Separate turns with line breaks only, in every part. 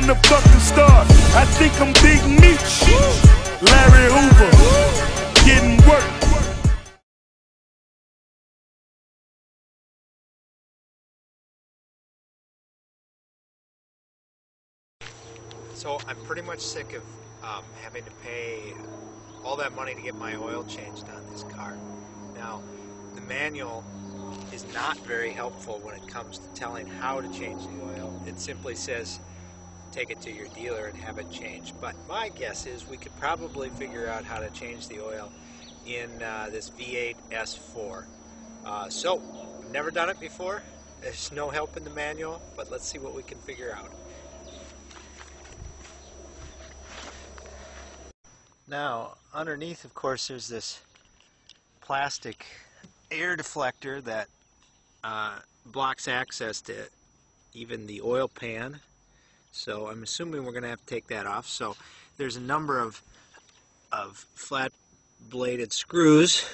from the fucking start. I think I'm Big Meech, Larry Hoover, getting work.
So I'm pretty much sick of having to pay all that money to get my oil changed on this car. Now, the manual is not very helpful when it comes to telling how to change the oil. It simply says take it to your dealer and have it changed. But my guess is we could probably figure out how to change the oil in this V8 S4. So, I've never done it before. There's no help in the manual, but let's see what we can figure out. Now, underneath, of course, there's this plastic air deflector that blocks access to even the oil pan. So I'm assuming we're going to have to take that off. So there's a number of flat-bladed screws.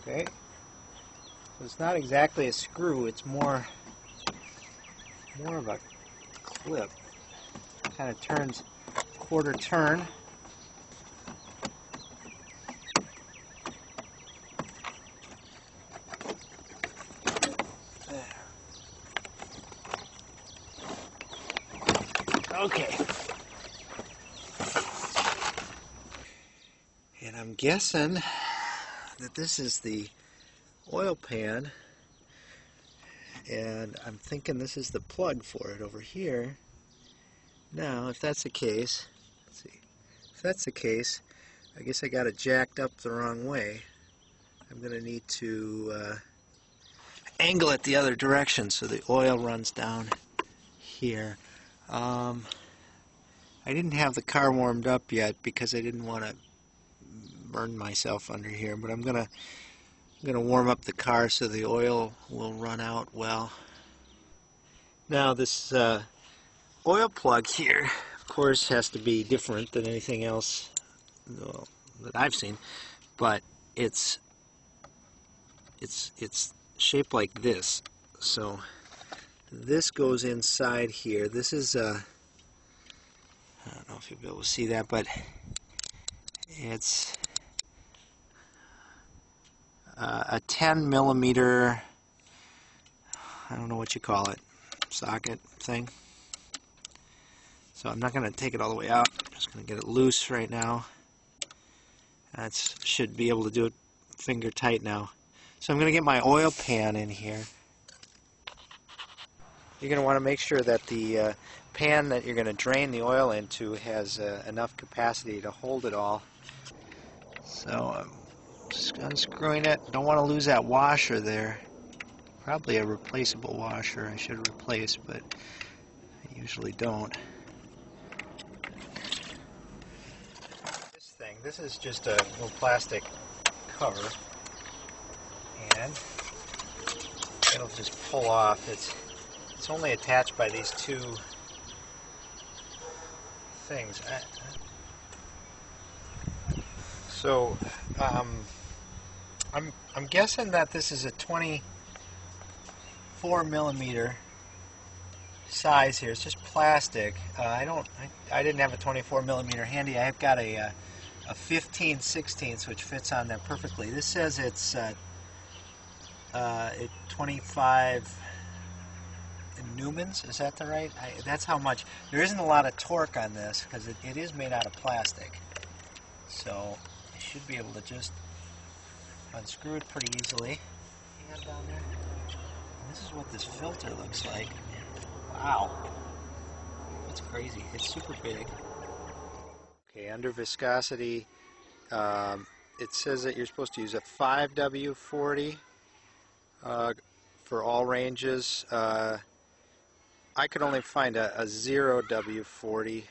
Okay. So it's not exactly a screw. It's more of a clip. It kind of turns quarter turn. Okay. And I'm guessing that this is the oil pan, and I'm thinking this is the plug for it over here. Now, if that's the case, let's see. If that's the case, I guess I got it jacked up the wrong way. I'm going to need to angle it the other direction so the oil runs down here. I didn't have the car warmed up yet because I didn't want to burn myself under here, but I'm gonna warm up the car so the oil will run out well. Now this oil plug here, of course, has to be different than anything else that I've seen, but it's shaped like this. So this goes inside here. This is I don't know if you'll be able to see that, but it's a 10 millimeter, I don't know what you call it, socket thing. So I'm not going to take it all the way out. I'm just going to get it loose right now. That should be able to do it finger tight now. So I'm going to get my oil pan in here. You're going to want to make sure that the pan that you're going to drain the oil into has enough capacity to hold it all. So I'm just unscrewing it. Don't want to lose that washer there. Probably a replaceable washer I should replace, but I usually don't. This is just a little plastic cover, and it'll just pull off. It's only attached by these two things. So I'm guessing that this is a 24 millimeter size here. It's just plastic. I didn't have a 24 millimeter handy. I've got a 15/16, which fits on there perfectly. This says it's 25 newtons. Is that the right? That's how much. There isn't a lot of torque on this because it is made out of plastic. So I should be able to just unscrew it pretty easily. Hand down there. And this is what this filter looks like. Wow. That's crazy. It's super big. Okay, under viscosity, it says that you're supposed to use a 5W40 for all ranges. I could only find a 0W40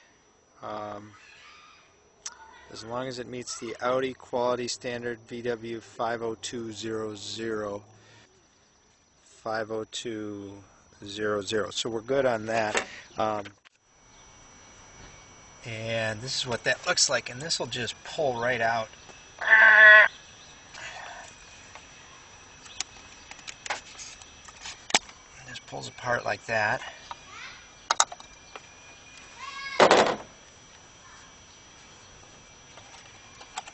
as long as it meets the Audi quality standard VW 50200. 50200. So we're good on that. And this is what that looks like, and this will just pull right out. It just pulls apart like that.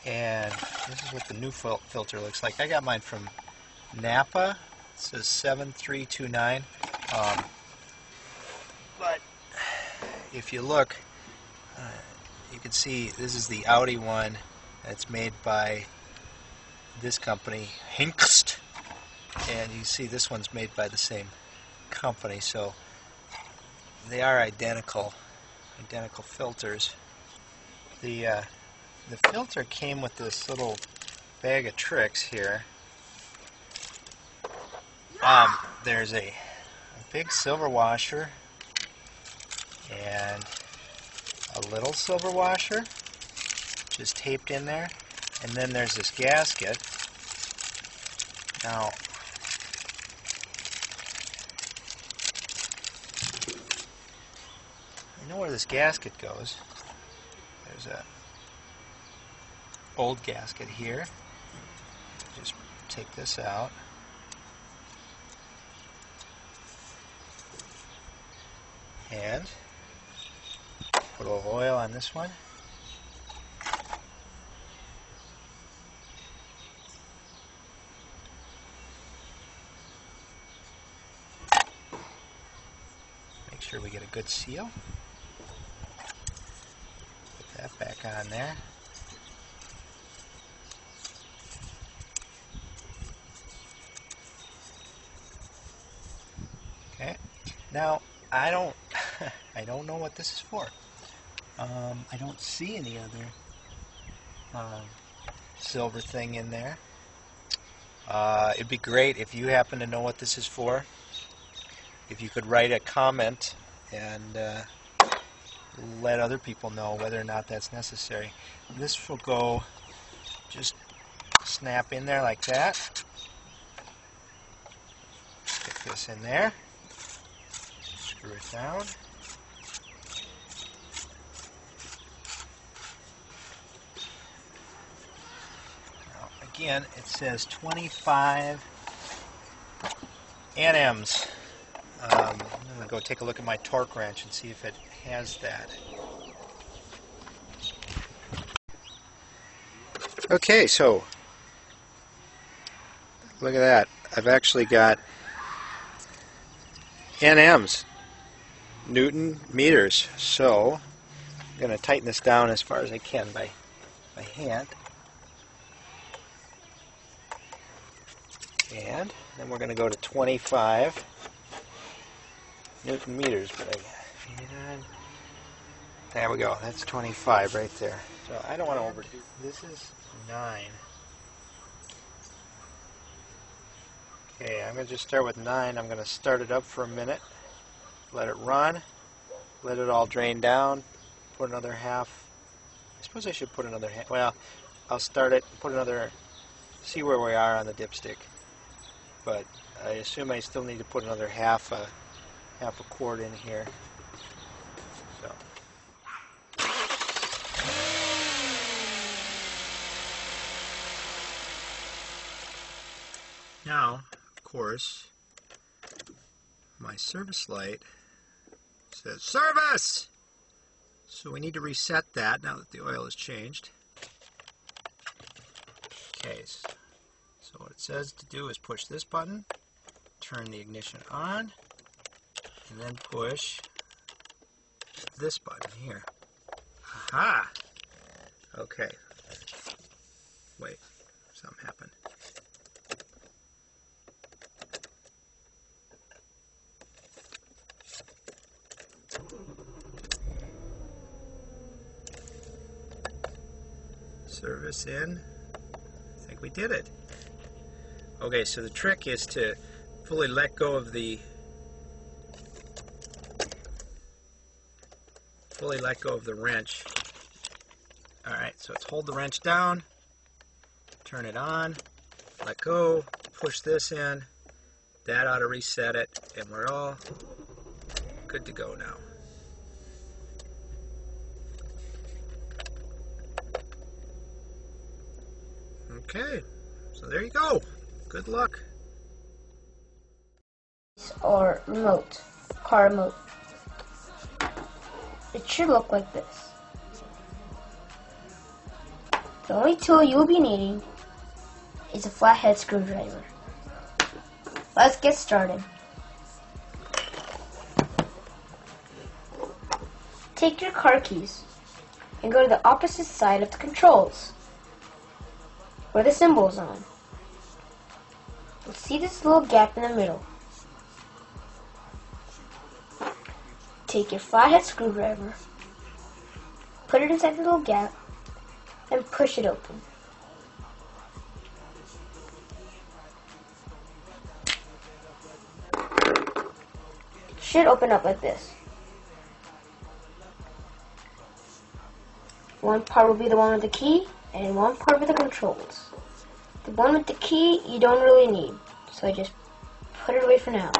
And this is what the new filter looks like. I got mine from Napa. It says 7329. But if you look, you can see this is the Audi one that's made by this company, Hinkst. And you see this one's made by the same company, so they are identical filters. The filter came with this little bag of tricks here. There's a big silver washer and a little silver washer just taped in there, and then there's this gasket. Now, I know where this gasket goes. There's a old gasket here. Just take this out. And put a little oil on this one. Make sure we get a good seal. Put that back on there. Okay. Now, I don't know what this is for. I don't see any other silver thing in there. It'd be great if you happen to know what this is for. If you could write a comment and let other people know whether or not that's necessary. This will go, just snap in there like that. Stick this in there. Screw it down. Now, again, it says 25 NMs. I'm going to go take a look at my torque wrench and see if it has that. Okay, so look at that. I've actually got NMs, Newton meters. So I'm going to tighten this down as far as I can by hand. And then we're going to go to 25 Newton meters. But there we go. That's 25 right there. So I don't want to overdo. This is 9. Okay, I'm going to just start with 9. I'm going to start it up for a minute, let it run, let it all drain down, put another half. I suppose I should put another half. Well, I'll start it, put another, see where we are on the dipstick. But I assume I still need to put another half a quart in here. So. Now, of course, my service light says service! So we need to reset that now that the oil has changed. Okay, so what it says to do is push this button, turn the ignition on, and then push this button here. Aha! Okay. Wait, something happened. Service in. I think we did it. Okay, so the trick is to fully let go of the wrench. Alright, so let's hold the wrench down, turn it on, let go, push this in. That ought to reset it, and we're all good to go now. Okay, so there you go. Good luck.
Or remote, car remote. It should look like this. The only tool you'll be needing is a flathead screwdriver. Let's get started. Take your car keys and go to the opposite side of the controls, where the symbol is on. You'll see this little gap in the middle. Take your flathead screwdriver, put it inside the little gap, and push it open. It should open up like this. One part will be the one with the key, and one part with the controls. The one with the key you don't really need, so I just put it away for now.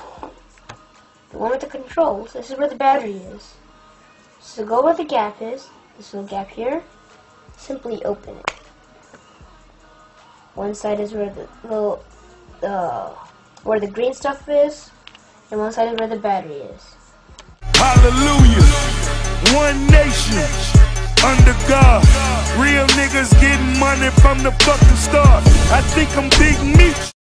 The one with the controls, this is where the battery is. So go where the gap is, this little gap here, simply open it. One side is where the little, where the green stuff is, and one side is where the battery is.
Hallelujah. One nation under God. Real niggas getting money from the fucking start. I think I'm Big Meech.